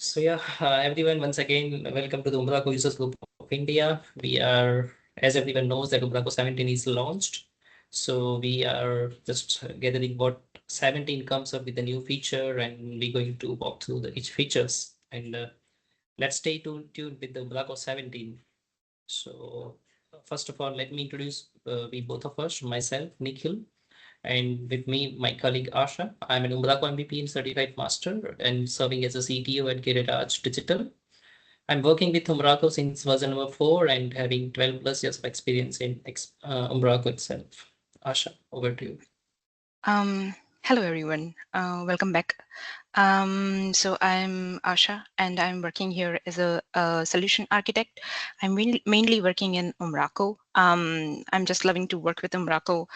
So yeah, everyone, once again, welcome to the Umbraco Users Group of India. We are, as everyone knows, that Umbraco 17 is launched. So we are just gathering what 17 comes up with the new feature, and we're going to walk through each features. And let's stay tuned with the Umbraco 17. So first of all, let me introduce we both of us, myself, Nikhil, and with me, my colleague Asha. I'm an Umbraco MVP and Certified Master and serving as a CTO at Giriraj Digital. I'm working with Umbraco since version number 4 and having 12 plus years of experience in Umbraco itself. Asha, over to you. Hello everyone, welcome back. So I'm Asha and I'm working here as a solution architect. I'm mainly working in Umbraco. I'm just loving to work with Umbraco,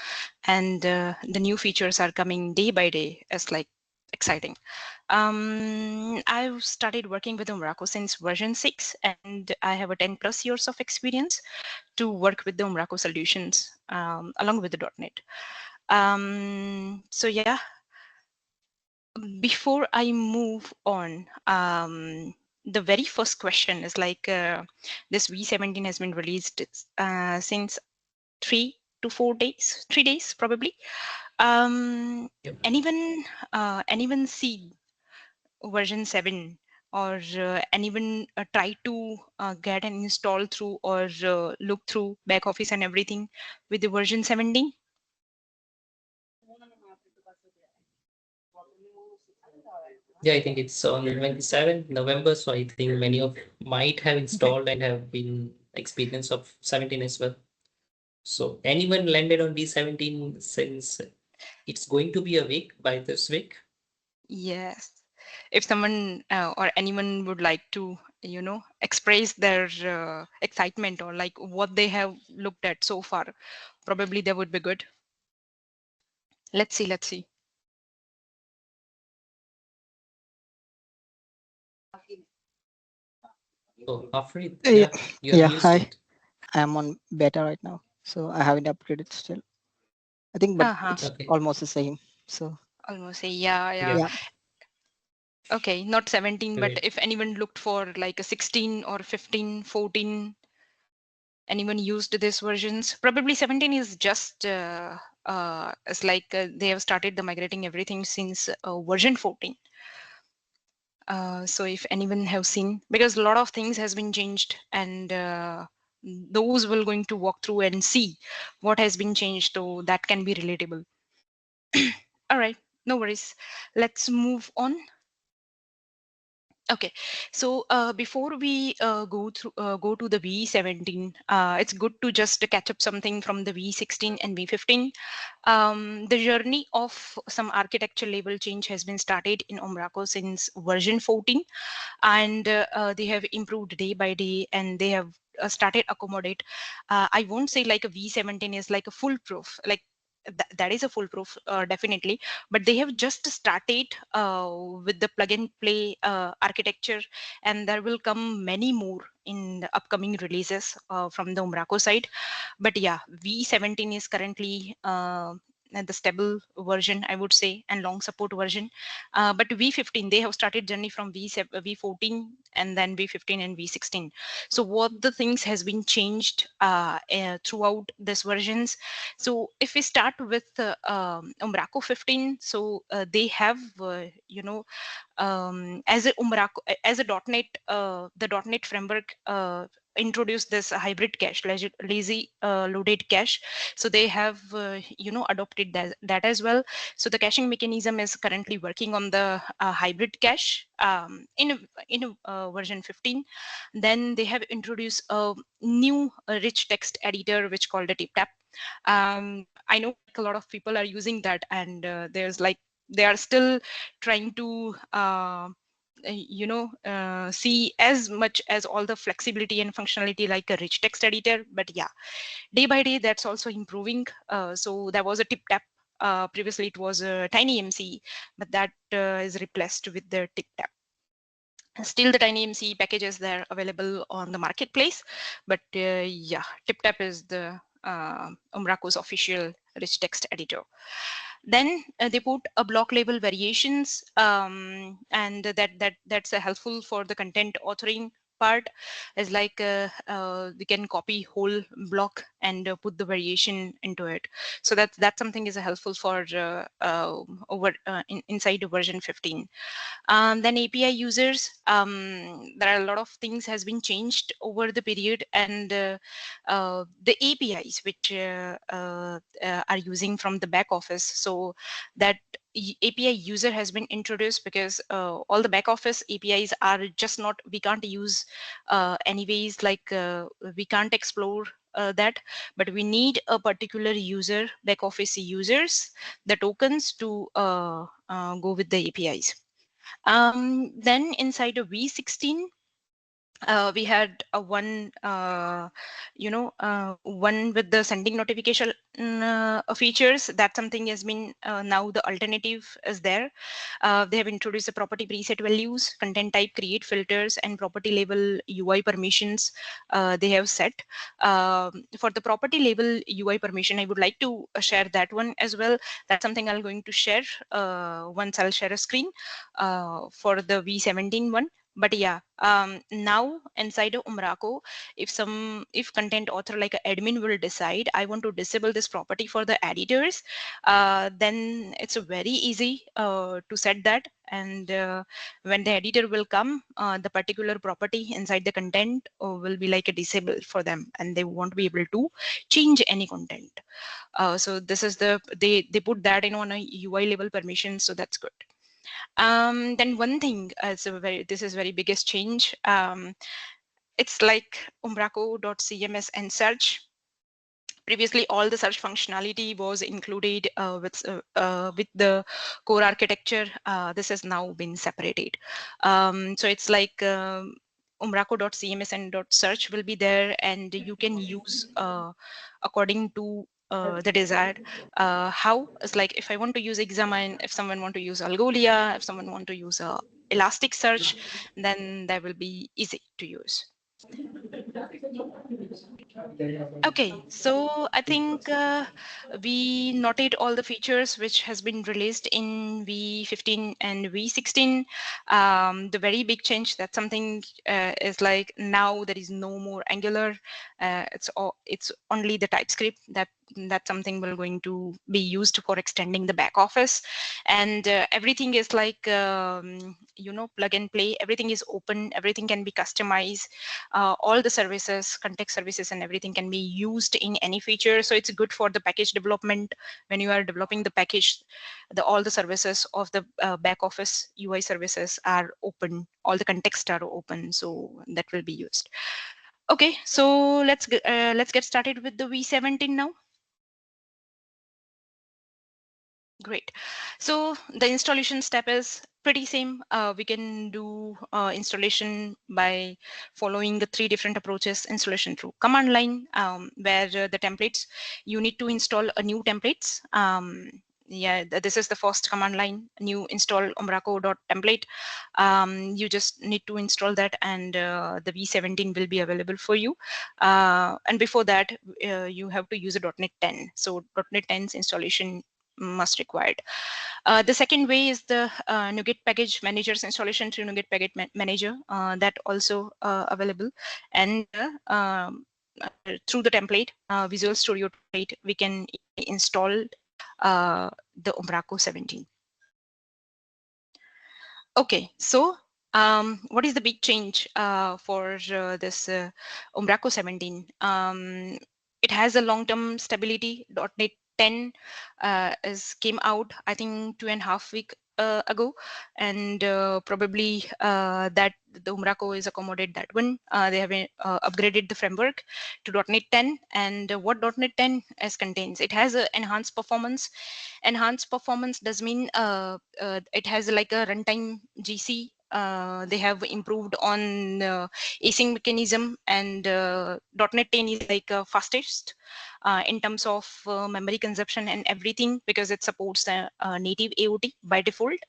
and the new features are coming day by day. It's like exciting. I've started working with Umbraco since version 6 and I have a 10 plus years of experience to work with the Umbraco solutions along with the .NET. So yeah, before I move on, the very first question is like this V17 has been released since 3 days probably. Yep. Anyone see version 7 or anyone try to get an install through or look through Backoffice and everything with the version 17? Yeah, I think it's on 27th November, so I think many of might have installed and have been experience of 17 as well. So anyone landed on V17 since it's going to be a week by this week? Yes. If someone or anyone would like to, express their excitement or like what they have looked at so far, probably that would be good. Let's see, let's see. Oh, Afrit, Yeah, yeah, you have yeah, used hi. it. I'm on beta right now, so I haven't upgraded still. I think, but Uh-huh. it's Okay. almost the same. So Almost say, yeah, yeah. Yeah, yeah, Okay, not 17, but great. if anyone looked for like a 16 or 15, 14, anyone used these versions, probably 17 is just, it's like they have started the migrating everything since version 14. So if anyone have seen, because a lot of things has been changed and those will going to walk through and see what has been changed, so that can be relatable. All right, no worries. Let's move on. Okay, so before we go to the V17, it's good to just catch up something from the V16 and V15. The journey of some architecture level change has been started in Umbraco since version 14, and they have improved day by day, and they have started accommodate. I won't say like a V17 is like a foolproof, like that is a foolproof definitely, but they have just started with the plug and play architecture, and there will come many more in the upcoming releases from the Umbraco side. But yeah, V17 is currently the stable version, I would say, and long support version. But V15, they have started journey from V14 and then V15 and V16. So what the things has been changed throughout these versions. So if we start with Umbraco 15, so they have, as a Umbraco, as a .NET, the .NET framework introduced this hybrid cache, lazy loaded cache. So they have, adopted that as well. So the caching mechanism is currently working on the hybrid cache in version 15. Then they have introduced a new rich text editor, which called a TipTap. I know like a lot of people are using that, and there's like they are still trying to see as much as all the flexibility and functionality like a rich text editor. But yeah, day by day that's also improving. So there was a TipTap. Previously it was a TinyMC, but that is replaced with the TipTap. Still the TinyMC packages, they're available on the marketplace, but yeah, TipTap is the Umbraco's official rich text editor. Then they put a block level variations, and that's helpful for the content authoring part. Is like we can copy whole block and put the variation into it. So that's something is helpful for inside version 15. Then API users, there are a lot of things has been changed over the period, and the APIs which are using from the back office. So that API user has been introduced because all the back office APIs are just not, we can't use anyways, like we can't explore that, but we need a particular user, back office users, the tokens to go with the APIs. Then inside of V16, we had a one, one with the sending notification features. That something has been now the alternative is there. They have introduced the property preset values, content type, create filters, and property label UI permissions they have set. For the property label UI permission, I would like to share that one as well. That's something I'm going to share once I'll share a screen for the V17 one. But yeah, now inside of Umbraco, if content author like an admin will decide I want to disable this property for the editors, then it's very easy to set that. And when the editor will come, the particular property inside the content will be like a disable for them, and they won't be able to change any content. So this is they put that in on a UI level permission, so that's good. Then one thing, this is very biggest change. It's like Umbraco.cms and search. Previously, all the search functionality was included with the core architecture. This has now been separated. So it's like Umbraco.cms and .search will be there, and you can use according to the desired. How it's like if I want to use Examine, if someone want to use Algolia, if someone want to use Elasticsearch, then that will be easy to use. Okay, so I think we noted all the features which has been released in V15 and V16. The very big change, that something is like now there is no more Angular. It's only the TypeScript. That's something we're going to be used for extending the back office, and everything is like plug and play. Everything is open. Everything can be customized. All the services, context services, and everything can be used in any feature. So it's good for the package development. When you are developing the package, all the services of the back office UI services are open. All the context are open, so that will be used. Okay, so let's get started with the V17 now. Great. So the installation step is pretty same. We can do installation by following the 3 different approaches. Installation through command line, where the templates, you need to install a new templates. Yeah, this is the first command line, new install umbraco.template. You just need to install that, and the V17 will be available for you. And before that, you have to use a .NET 10. So .NET 10's installation must required. The second way is the NuGet package manager's installation through NuGet package manager, that also available. And through the template, Visual Studio template, we can install the Umbraco 17. Okay, so what is the big change for this Umbraco 17? It has a long-term stability. .NET 10 came out, I think, 2.5 weeks ago, and probably that the Umbraco is accommodate that one. They have upgraded the framework to .NET 10, and what .NET 10 contains, it has a enhanced performance. Enhanced performance does mean it has like a runtime GC. They have improved on async mechanism, and .NET 10 is like fastest in terms of memory consumption and everything, because it supports native AOT by default.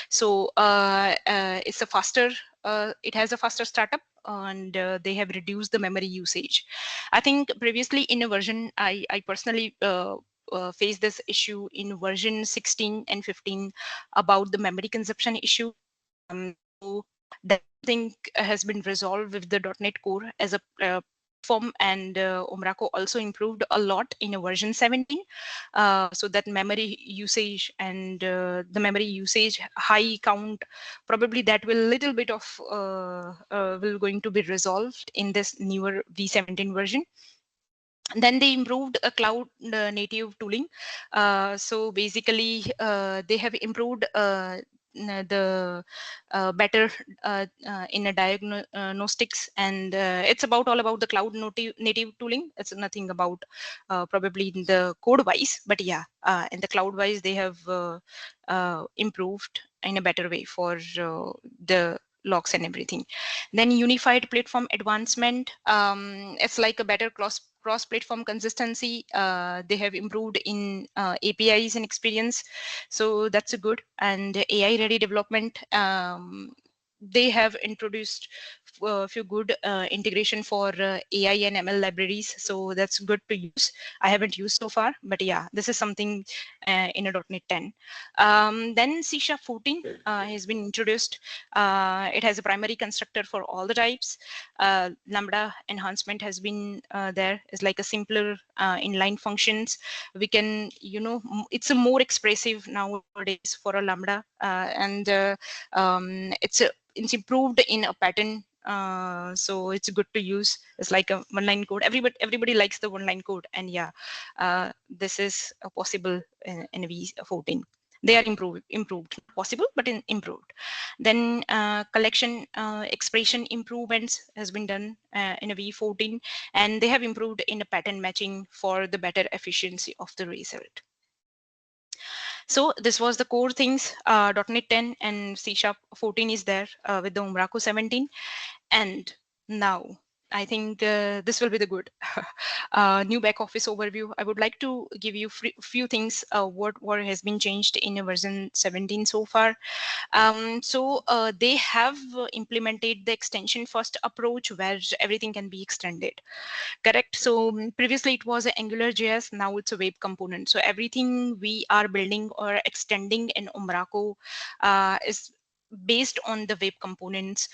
So it's a faster, it has a faster startup and they have reduced the memory usage. I think previously in a version, I personally faced this issue in version 16 and 15 about the memory consumption issue. So that thing has been resolved with the .NET Core as a platform, and Umbraco also improved a lot in a version 17, so that memory usage and the memory usage high count, probably that will little bit of will going to be resolved in this newer v17 version. Then they improved a cloud native tooling. So basically they have improved the better in a diagnostics, and it's about all about the cloud native tooling. It's nothing about probably in the code wise, but yeah, in the cloud wise they have improved in a better way for the logs and everything. Then unified platform advancement, it's like a better cross platform consistency. They have improved in APIs and experience, so that's a good. And AI ready development, they have introduced a few good integration for AI and ML libraries, so that's good to use. I haven't used so far, but yeah, this is something in a .NET 10. Then C# 14 has been introduced. It has a primary constructor for all the types. Lambda enhancement has been there. It's like a simpler inline functions. We can, it's a more expressive nowadays for a Lambda, and it's improved in a pattern. So it's good to use. It's like a one-line code. Everybody likes the one-line code, and yeah, this is possible in V14. They are improved, not possible, but improved. Then collection expression improvements has been done in a V14, and they have improved in a pattern matching for the better efficiency of the result. So this was the core things. .NET 10 and C# 14 is there with the Umbraco 17. And now I think this will be the good new back office overview. I would like to give you few things what has been changed in version 17 so far. So they have implemented the extension first approach where everything can be extended. Correct. So previously it was a Angular JS, now it's a web component. So everything we are building or extending in Umbraco is based on the web components,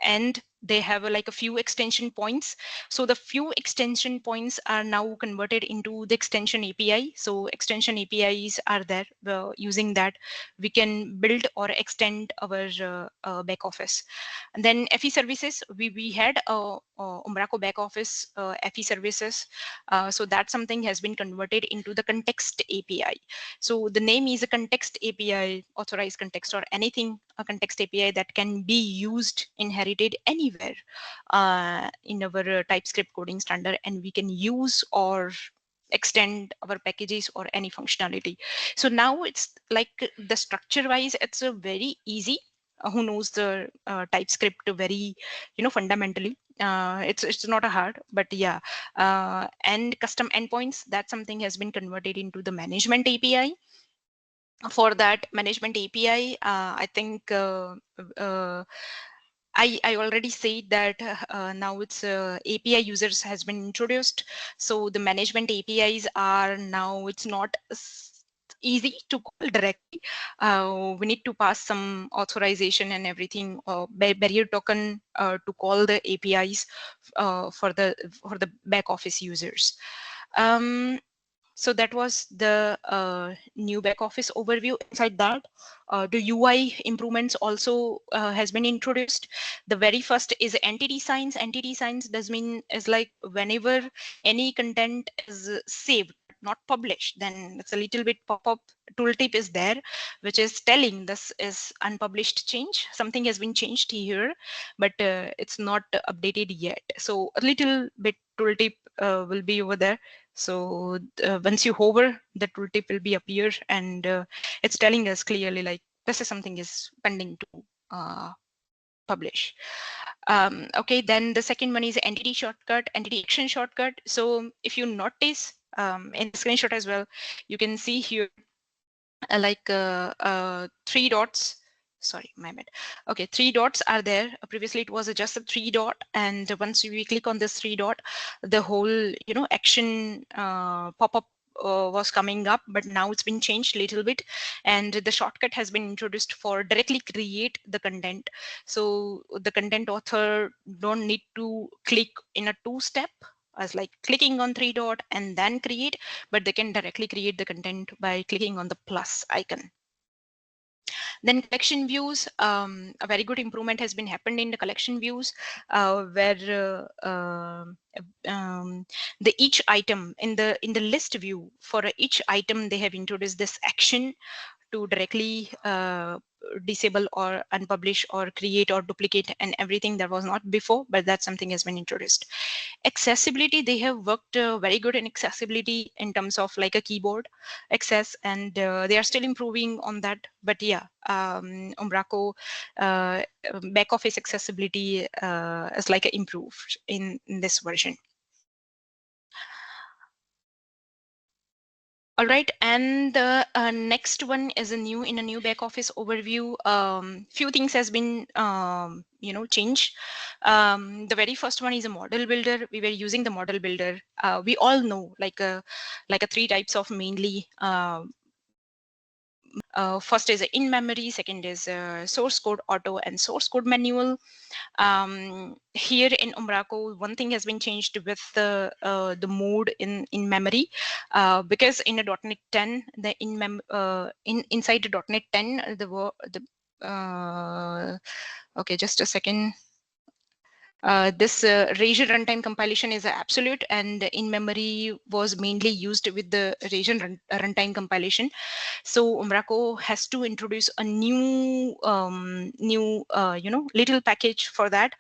and they have like a few extension points. So the few extension points are now converted into the extension API. So extension APIs are there. Using that, we can build or extend our back office. And then FE services, we had Umbraco back office FE services. So that something has been converted into the context API. So the name is a context API, authorized context, or anything, a context API that can be used, inherited anywhere in our TypeScript coding standard, and we can use or extend our packages or any functionality. So now it's like the structure wise, it's a very easy. Who knows the TypeScript very, fundamentally. It's not a hard, but yeah. And custom endpoints, that something has been converted into the management API. For that management API, I think I already said that now it's API users has been introduced. So the management APIs are now, it's not easy to call directly. We need to pass some authorization and everything, barrier token to call the APIs for the back office users. So that was the new back office overview. Inside that, the UI improvements also has been introduced. The very first is entity signs. Entity signs does mean is like whenever any content is saved, not published, then it's a little bit pop-up tooltip is there, which is telling this is unpublished change. Something has been changed here, but it's not updated yet. So a little bit tooltip will be over there. So once you hover, the tooltip will be appear, and it's telling us clearly like this is something is pending to publish. Okay, then the second one is entity shortcut, entity action shortcut. So if you notice in the screenshot as well, you can see here like 3 dots sorry, my bad. Okay, 3 dots are there. Previously it was just a 3 dot, and once we click on this 3 dot, the whole action pop-up was coming up, but now it's been changed a little bit, and the shortcut has been introduced for directly create the content. So the content author don't need to click in a 2-step as like clicking on 3 dot and then create, but they can directly create the content by clicking on the plus icon. Then collection views, a very good improvement has been happened in the collection views, where the each item in the list view, for each item they have introduced this action to directly disable or unpublish or create or duplicate and everything that was not before, but that something has been introduced. Accessibility, they have worked very good in accessibility in terms of like a keyboard access, and they are still improving on that. But yeah, Umbraco back office accessibility is like improved in this version. All right, and the next one is a new back office overview. Few things has been changed. The very first one is a model builder. We were using the model builder. We all know like a 3 types of mainly. First is in memory, second is source code auto, and source code manual. Here in Umbraco, one thing has been changed with the mode in memory, because in a .NET 10, the inside the .NET 10, okay, just a second. This Erasure runtime compilation is absolute, and in memory was mainly used with the Erasure runtime compilation. So Umbraco has to introduce a new little package for that,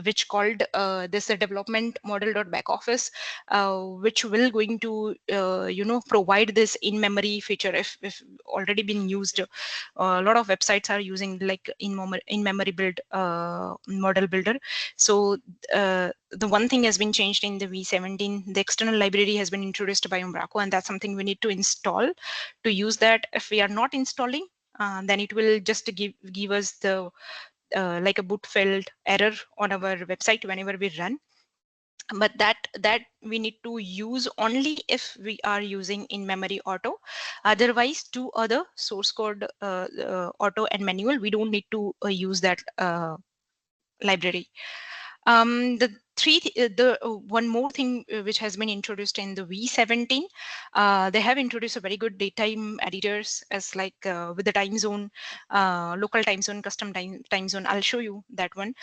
which called this development model.backoffice, which will going to provide this in memory feature if already been used. A lot of websites are using like in memory build model builder. So the one thing has been changed in the V17. The external library has been introduced by Umbraco, and that's something we need to install to use that. If we are not installing, then it will just give us the like a boot failed error on our website whenever we run. But that we need to use only if we are using in memory auto. Otherwise, two other source code auto and manual, we don't need to use that library. One more thing which has been introduced in the V17, they have introduced a very good datetime editors as like with the time zone, local time zone, custom time zone. I'll show you that one.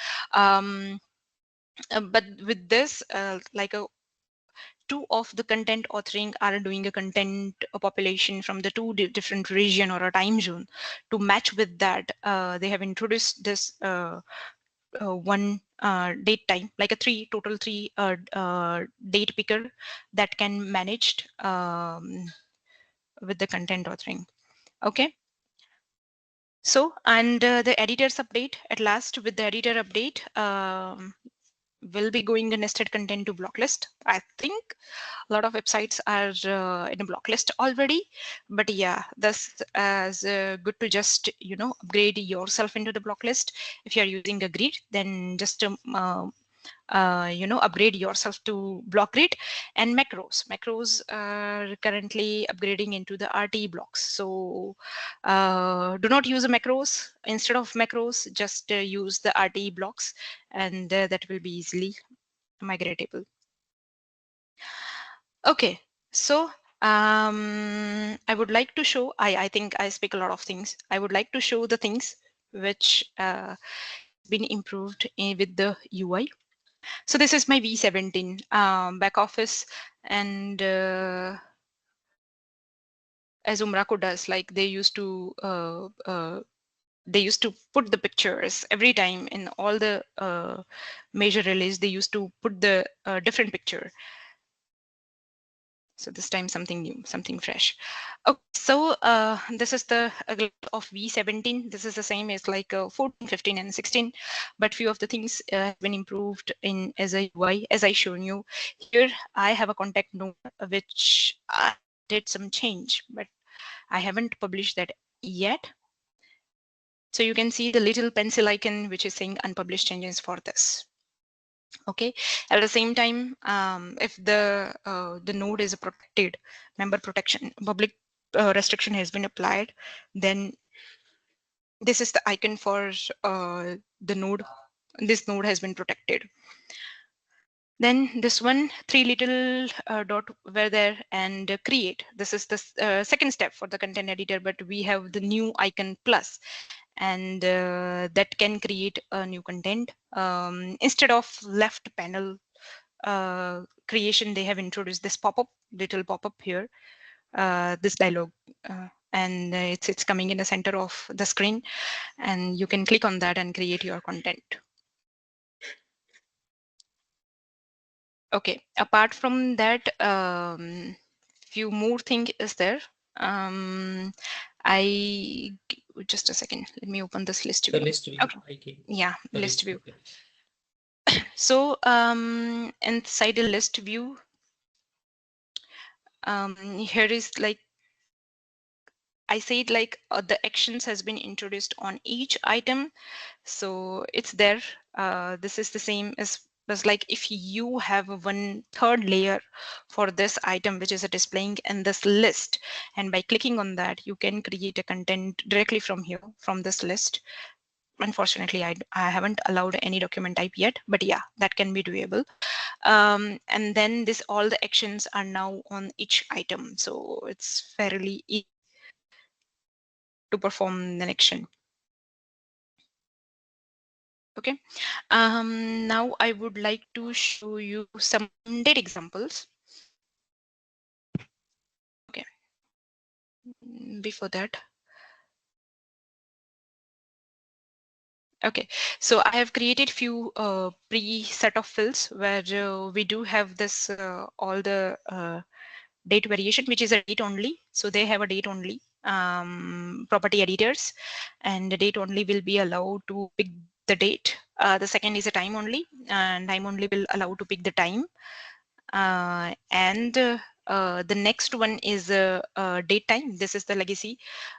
But with this, two of the content authoring are doing a content population from the two different region or a time zone. To match with that, they have introduced this one date time, like a total three date picker that can managed with the content authoring. Okay. So, and the editors update at last. With the editor update, will be going the nested content to block list. I think a lot of websites are in a block list already, but yeah, that's as good to just upgrade yourself into the block list. If you are using a grid, then just upgrade yourself to block grid. And macros are currently upgrading into the RT blocks. So do not use a macros. Instead of macros, just use the RT blocks, and that will be easily migratable. Okay, so I would like to show, I think I speak a lot of things. I would like to show the things which been improved with the UI. So this is my V17 back office, and as Umbraco does, like they used to put the pictures every time in all the major release. They used to put the different picture. So this time something new, something fresh. Okay, so this is the of V17. This is the same as like 14, 15, and 16, but few of the things have been improved in as a UI, as I shown you. Here I have a contact node which I did some change, but I haven't published that yet. So you can see the little pencil icon which is saying unpublished changes for this. Okay, at the same time, if the node is protected, member protection, public restriction has been applied, then this is the icon for the node. This node has been protected. Then this one, three little dot were there, and create. This is the second step for the content editor, but we have the new icon plus, and that can create a new content. Instead of left panel creation, they have introduced this pop-up, little pop-up here, this dialog, and it's coming in the center of the screen, and you can click on that and create your content. Okay, apart from that, few more thing is there. I just a second, let me open this list The view. list view. Okay. Yeah, The list view. Okay. So inside the list view, here is like I said, like the actions has been introduced on each item, so it's there. This is the same as like if you have a 1/3 layer for this item which is displaying in this list, and by clicking on that you can create a content directly from here, from this list. Unfortunately, I haven't allowed any document type yet, but yeah, that can be doable. And then this all the actions are now on each item, so it's fairly easy to perform the action. Okay, now I would like to show you some data examples. Okay, before that, okay, so I have created few pre-set of fields where we do have this all the date variation, which is a date only. So they have a date only property editors, and the date only will be allowed to pick the date. The second is a time only, and time only will allow to pick the time. And the next one is date time. This is the legacy.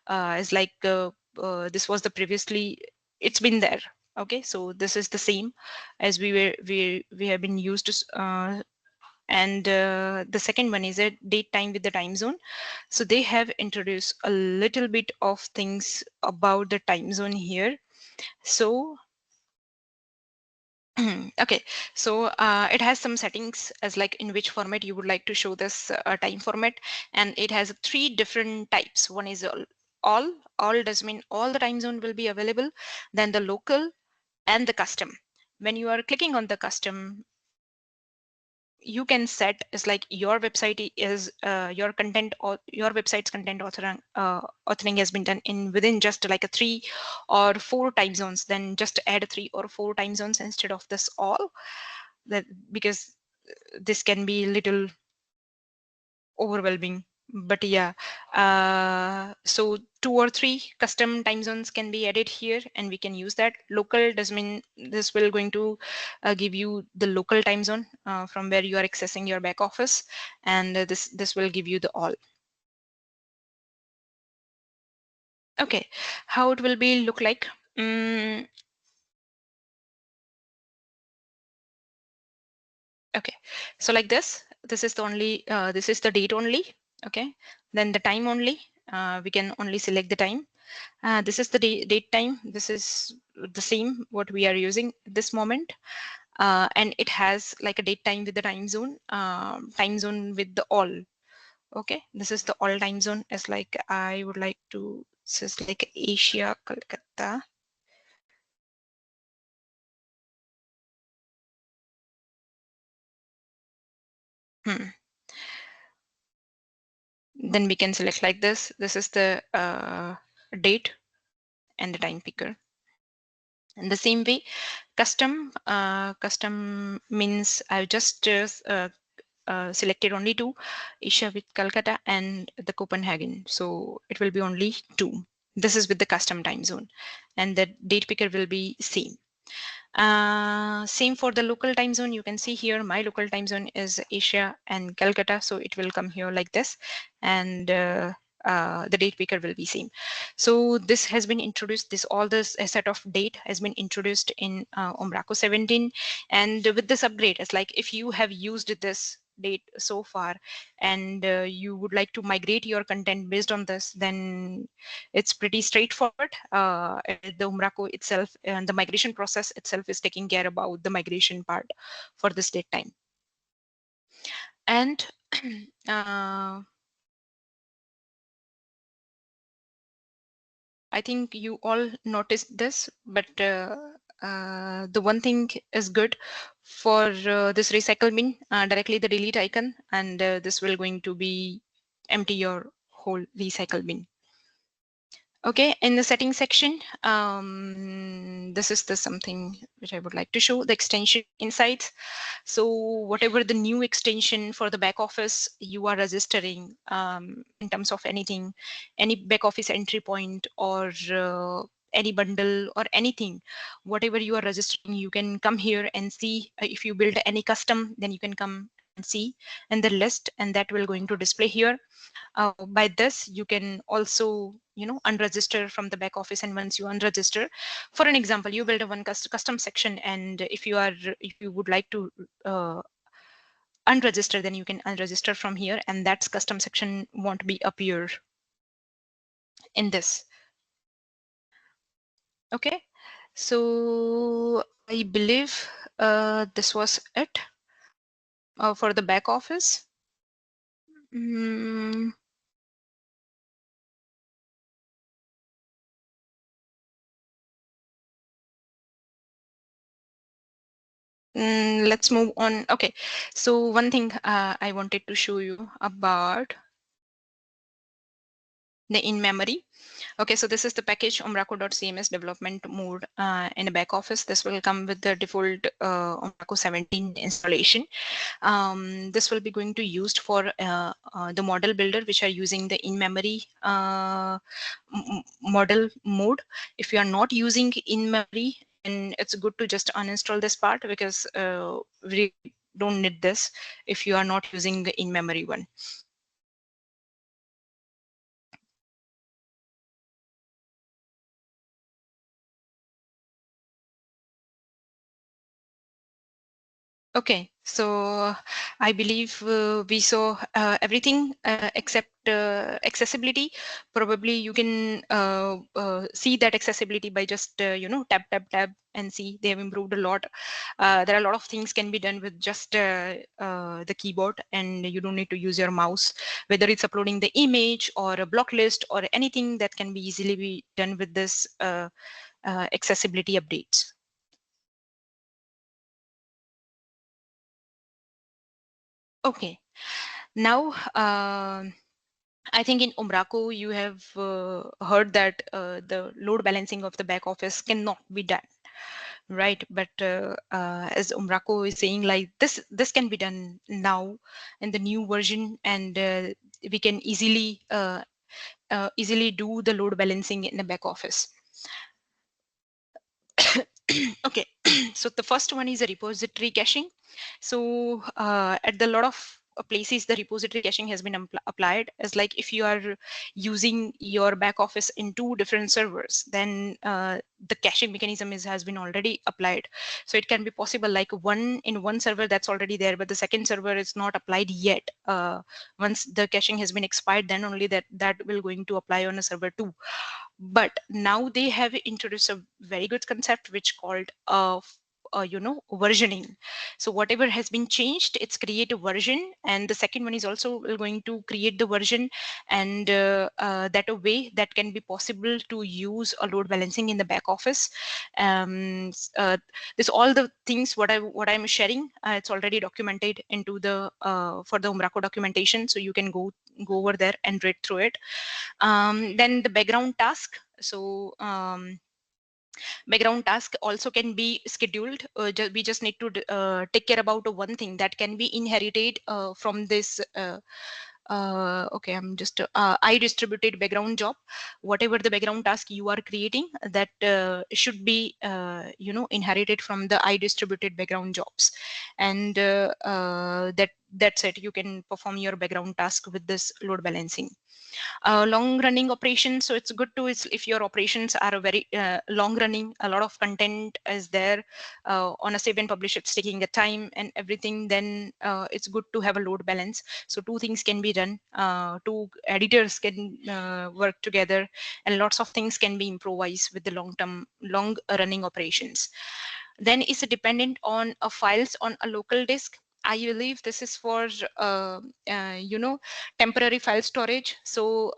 Is like this was the previously, it's been there. Okay, so this is the same as we have been used to. And the second one is a date time with the time zone. So they have introduced a little bit of things about the time zone here. So okay, so it has some settings as like in which format you would like to show this time format, and it has 3 different types. One is all does mean all the time zone will be available, then the local and the custom. When you are clicking on the custom, you can set is like your website is your content, or your website's content authoring has been done in within just like a 3 or 4 time zones. Then just add 3 or 4 time zones instead of this all, that because this can be little overwhelming. But yeah, so 2 or 3 custom time zones can be added here, and we can use that. Local does mean this will going to give you the local time zone from where you are accessing your back office, and this will give you the all. Okay, how it will be look like. Okay, so like this is the only this is the date only. Okay, then the time only, we can only select the time. This is the date time. This is the same what we are using at this moment, and it has like a date time with the time zone with the all. Okay, this is the all time zone. As like I would like to, this is like Asia, Kolkata. Then we can select like this. This is the date and the time picker. In the same way, custom means I've just selected only 2, Asia with Calcutta and the Copenhagen. So it will be only 2. This is with the custom time zone, and the date picker will be same. Same for the local time zone. You can see here my local time zone is Asia and Calcutta, so it will come here like this. And the date picker will be same. So this has been introduced, all this set of date has been introduced in Umbraco 17. And with this upgrade, it's like if you have used this date so far and you would like to migrate your content based on this, then it's pretty straightforward. The Umbraco itself and the migration process itself is taking care about the migration part for this date time. And I think you all noticed this, but the one thing is good for this recycle bin, directly the delete icon, and this will going to be empty your whole recycle bin. Okay, in the settings section, this is the something which I would like to show, the extension insights. So whatever the new extension for the back office you are registering in terms of anything, any back office entry point or any bundle or anything, whatever you are registering, you can come here and see. If you build any custom, then you can come and see in the list, and that will going to display here. By this you can also unregister from the back office, and once you unregister, for an example, you build a one custom section, and if you would like to unregister, then you can unregister from here, and that custom section won't be appear in this. Okay, so I believe this was it for the back office. Let's move on. Okay, so one thing I wanted to show you about the in-memory. Okay, so this is the package Umbraco.cms development mode in the back office. This will come with the default Umbraco 17 installation. This will be going to used for the model builder, which are using the in-memory model mode. If you are not using in-memory, then it's good to just uninstall this part, because we don't need this if you are not using the in-memory one. Okay, so I believe we saw everything except accessibility. Probably you can see that accessibility by just tab and see they have improved a lot. There are a lot of things can be done with just the keyboard, and you don't need to use your mouse, whether it's uploading the image or a block list or anything that can be easily be done with this accessibility updates. Okay, now I think in Umbraco you have heard that the load balancing of the back office cannot be done, right? But as Umbraco is saying, like this can be done now in the new version, and we can easily do the load balancing in the back office. Okay, so the first one is a repository caching. So at the lot of places, the repository caching has been applied. As like if you are using your back office in two different servers, then the caching mechanism has been already applied. So it can be possible like one in one server that's already there, but the second server is not applied yet. Once the caching has been expired, then only that will going to apply on a server 2. But now they have introduced a very good concept which called versioning. So whatever has been changed, it's create a version, and the second one is also going to create the version, and that a way that can be possible to use a load balancing in the back office. This all the things what I'm sharing, it's already documented into the for the Umbraco documentation, so you can go over there and read through it. Then the background task. So background task also can be scheduled. We just need to take care about one thing that can be inherited from this okay, I'm just I distributed background job. Whatever the background task you are creating, that should be inherited from the I distributed background jobs, and that's it. You can perform your background task with this load balancing. Long running operations, so it's good to, if your operations are very long running, a lot of content is there on a save and publish, it's taking the time and everything, then it's good to have a load balance. So two things can be done, two editors can work together, and lots of things can be improvised with the long running operations. Then is dependent on files on a local disk. I believe this is for temporary file storage. So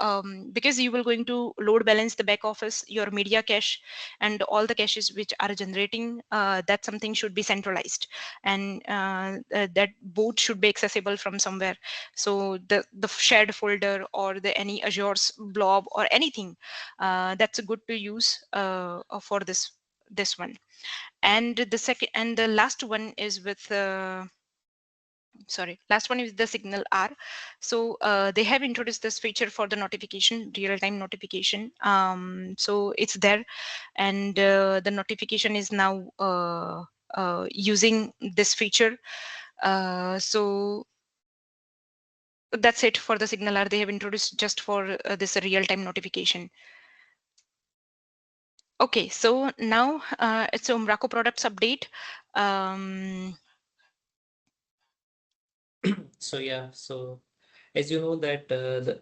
because you will going to load balance the back office, your media cache and all the caches which are generating, that something should be centralized, and that both should be accessible from somewhere. So the shared folder or the any Azure's blob or anything, that's good to use for this one. And the second and the last one is with last one is the Signal R. So they have introduced this feature for the notification, real-time notification. So it's there, and the notification is now using this feature. So that's it for the Signal R. They have introduced just for this real-time notification. Okay, so now it's Umbraco products update. So yeah, so as you know that the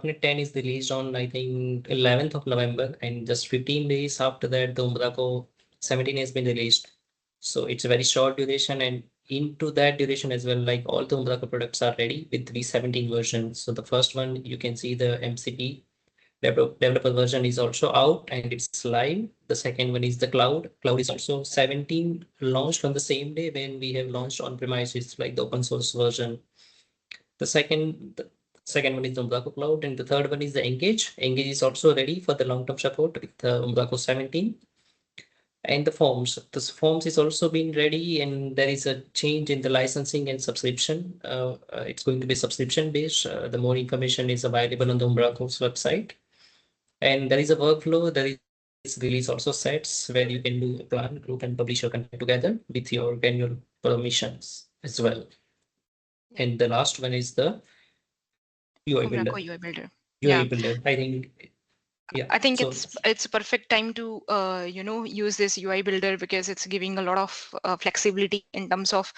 .NET 10 is released on I think 11th of November, and just 15 days after that the Umbraco 17 has been released. So it's a very short duration, and into that duration as well, like all the Umbraco products are ready with V17 version. So the first one you can see the MCP developer version is also out and it's live. The second one is the cloud. Cloud is also 17 launched on the same day when we have launched on premises, like the open source version. The second one is the Umbraco Cloud, and the third one is the Engage. Engage is also ready for the long-term support with the Umbraco 17. And the forms. This forms is also been ready, and there is a change in the licensing and subscription. It's going to be subscription based. The more information is available on the Umbraco's website. And there is a workflow, there is release also sets where you can do a plan, group, and publish your content together with your annual permissions as well. And the last one is the UI builder. Umbraco UI builder. UI Yeah. builder. I think, yeah. I think So it's a perfect time to use this UI builder, because it's giving a lot of flexibility in terms of,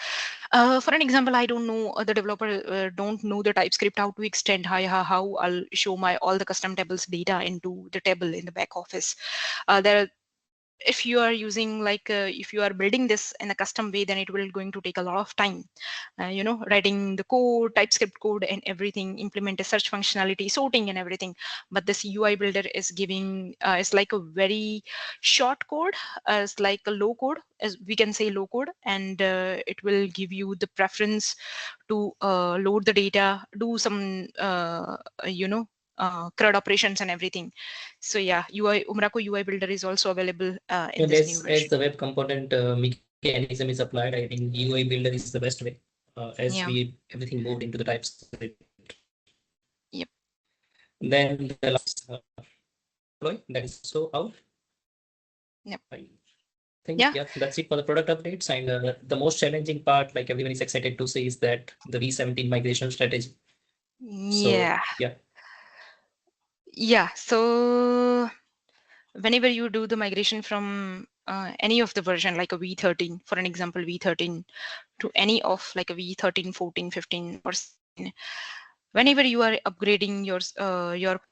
for an example, I don't know, the developer don't know the TypeScript, how to extend, how I'll show my all the custom tables data into the table in the back office. There are, if you are using like if you are building this in a custom way, then it will going to take a lot of time, writing the code, TypeScript code and everything, implement a search functionality, sorting and everything. But this UI builder is giving it's like a very short code, it's like a low code, as we can say low code, and it will give you the preference to load the data, do some CRUD operations and everything. So yeah, Umbraco UI builder is also available in and this new as version. the web component mechanism is applied, I think UI builder is the best way as Yeah. we everything moved into the TypeScript. Yep. Then the last deploy that is also out. Yep. I think, Yeah. yeah, that's it for the product updates. And the most challenging part, like everyone is excited to see, is that the V17 migration strategy. So Yeah. yeah, Yeah. So whenever you do the migration from any of the version, like a V13, for an example, V13 to any of like a V13, 14, 15, or 16, whenever you are upgrading your project,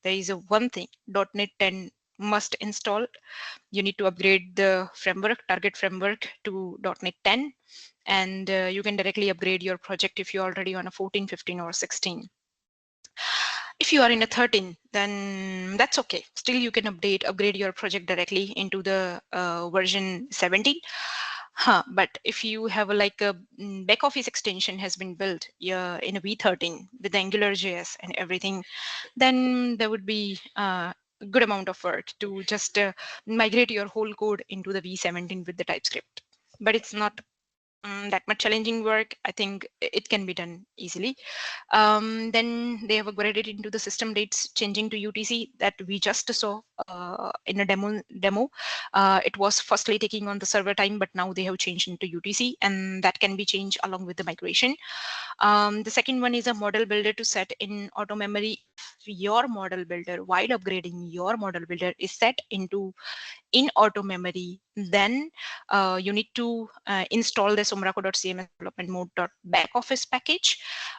there is a one thing .NET 10 must install. You need to upgrade the framework, target framework, to .NET 10, and you can directly upgrade your project if you're already on a 14, 15, or 16. If you are in a 13, then that's okay. Still, you can upgrade your project directly into the version 17. But if you have like a back office extension has been built in a V13 with AngularJS and everything, then there would be a good amount of work to just migrate your whole code into the V17 with the TypeScript. But it's not that much challenging work. I think it can be done easily. Then they have upgraded into the system dates, changing to UTC that we just saw in a demo. It was firstly taking on the server time, but now they have changed into UTC, and that can be changed along with the migration. The second one is a model builder to set in auto memory. If your model builder, while upgrading, your model builder is set into in auto memory, then you need to install this Umbraco.cms development mode.backoffice package.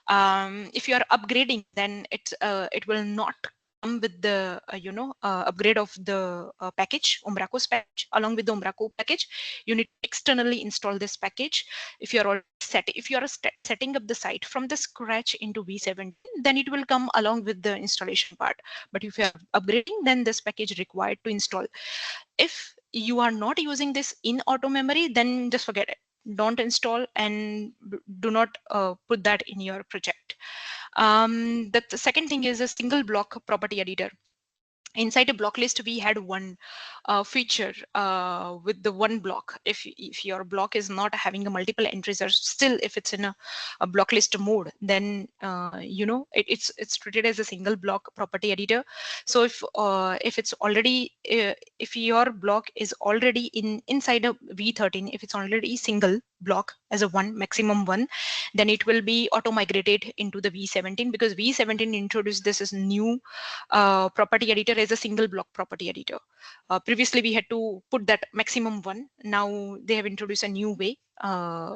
If you are upgrading, then it will not come with the upgrade of the package, Umbraco's package. Along with the Umbraco package, you need to externally install this package. If you are setting up the site from the scratch into V17, then it will come along with the installation part. But if you are upgrading, then this package required to install. If you are not using this in auto memory, then just forget it. Don't install and do not put that in your project. The second thing is a single block property editor. Inside a block list, we had one feature with the one block. If your block is not having a multiple entries, or still if it's in a block list mode, then it's treated as a single block property editor. So if it's already if your block is already inside a V13, if it's already single block as a maximum one, then it will be auto migrated into the V17, because V17 introduced this as new property editor as a single block property editor. Previously we had to put that maximum one. Now they have introduced a new way,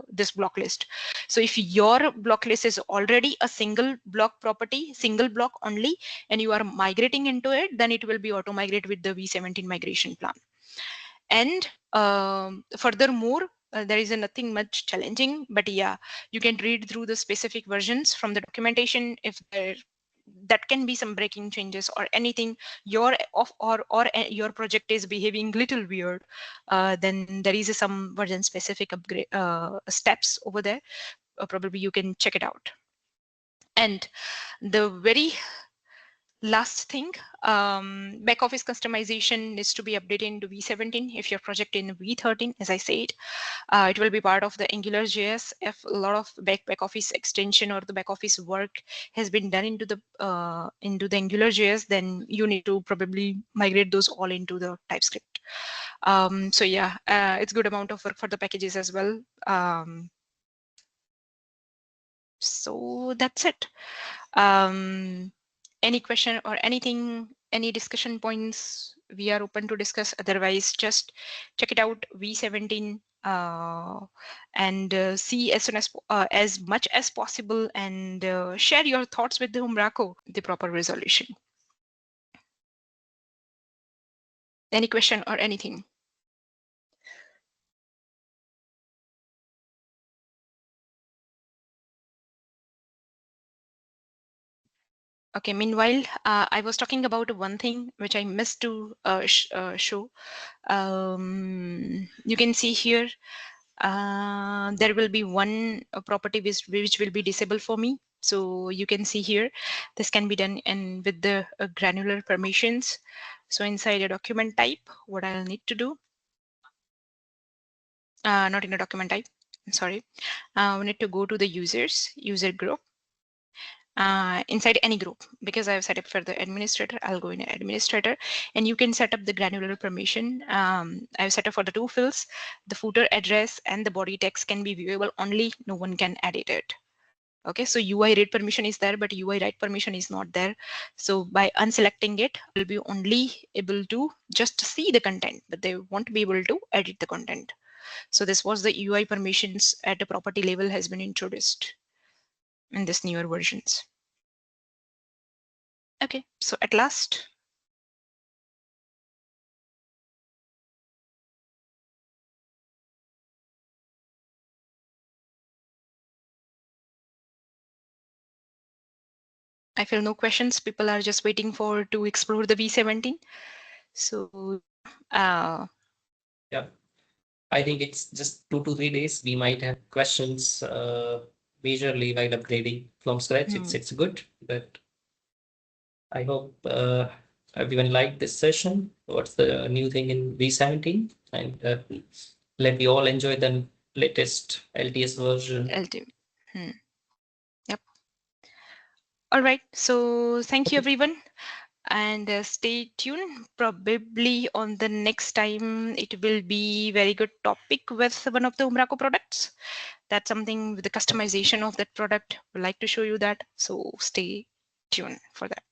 this block list. So if your block list is already a single block property, single block only, and you are migrating into it, then it will be auto migrate with the V17 migration plan. And furthermore, there is nothing much challenging, but yeah, you can read through the specific versions from the documentation. If that can be some breaking changes or anything, your your project is behaving little weird, then there is some version specific upgrade steps over there. Probably you can check it out. And the very last thing, back office customization needs to be updated into V17. If your project in V13, as I said, it will be part of the Angular JS. If a lot of back office extension or the back office work has been done into the Angular JS, then you need to probably migrate those all into the TypeScript. So yeah, it's good amount of work for the packages as well. So that's it. Any question or anything, any discussion points, we are open to discuss. Otherwise, just check it out, V17, and see as soon as much as possible, and share your thoughts with the Umbraco, the proper resolution. Any question or anything? Okay, meanwhile, I was talking about one thing which I missed to show. You can see here, there will be one property which will be disabled for me. So you can see here, this can be done and with the granular permissions. So inside a document type, what I'll need to do, not in a document type, I'm sorry. We need to go to the user group. Inside any group, because I've set up for the administrator, I'll go in administrator, and you can set up the granular permission. I've set up for the two fields, the footer address and the body text can be viewable only, no one can edit it. Okay, so UI read permission is there, but UI write permission is not there. So by unselecting it, will be only able to just see the content, but they won't be able to edit the content. So this was the UI permissions at the property level has been introduced in this newer versions. Okay, so at last, I feel no questions. People are just waiting for to explore the V17. So Yeah, I think it's just 2 to 3 days. We might have questions majorly while upgrading from scratch. It's good, but I hope everyone liked this session. What's the new thing in V17? And let we all enjoy the latest LTS version. LT. Yep. All right. So thank you, everyone. And stay tuned. Probably on the next time, it will be very good topic with one of the Umbraco products. That's something with the customization of that product. We'd like to show you that. So stay tuned for that.